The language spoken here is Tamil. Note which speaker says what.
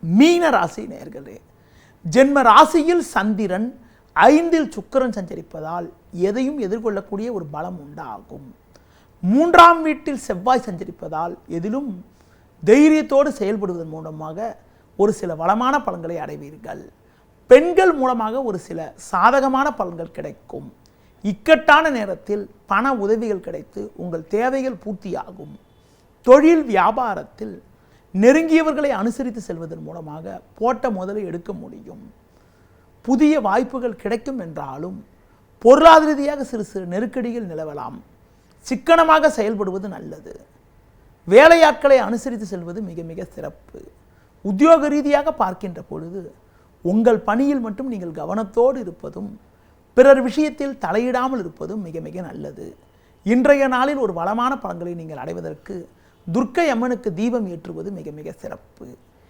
Speaker 1: மீன ராசி நேயர்களே, ஜென்ம ராசியில் சந்திரன் 5ல் சுக்கிரன் சஞ்சரிப்பதால் எதையும் எதிர்கொள்ளக்கூடிய ஒரு பலம் உண்டாகும். 3ஆம் வீட்டில் செவ்வாய் சஞ்சரிப்பதால் எதிலும் தைரியத்தோடு செயல்படுவதன் மூலமாக ஒரு சில வளமான பலன்களை அடைவீர்கள். பெண்கள் மூலமாக ஒரு சில சாதகமான பலன்கள் கிடைக்கும். இக்கட்டான நேரத்தில் பண உதவிகள் கிடைத்து உங்கள் தேவைகள் பூர்த்தியாகும். தொழில் வியாபாரத்தில் நெருங்கியவர்களை அனுசரித்து செல்வதன் மூலமாக போட்ட முதலை எடுக்க முடியும். புதிய வாய்ப்புகள் கிடைக்கும் என்றாலும் பொருளாதார ரீதியாக சிறு சிறு நெருக்கடிகள் நிலவலாம். சிக்கனமாக செயல்படுவது நல்லது. வேலையாட்களை அனுசரித்து செல்வது மிக மிக சிறப்பு. உத்தியோக ரீதியாக பார்க்கின்ற பொழுது உங்கள் பணியில் மட்டும் நீங்கள் கவனத்தோடு இருப்பதும் பிறர் விஷயத்தில் தலையிடாமல் இருப்பதும் மிக மிக நல்லது. இன்றைய நாளில் ஒரு வளமான பலன்களை நீங்கள் அடைவதற்கு துர்க்கை அம்மனுக்கு தீபம் ஏற்றுவது மிக மிக சிறப்பு.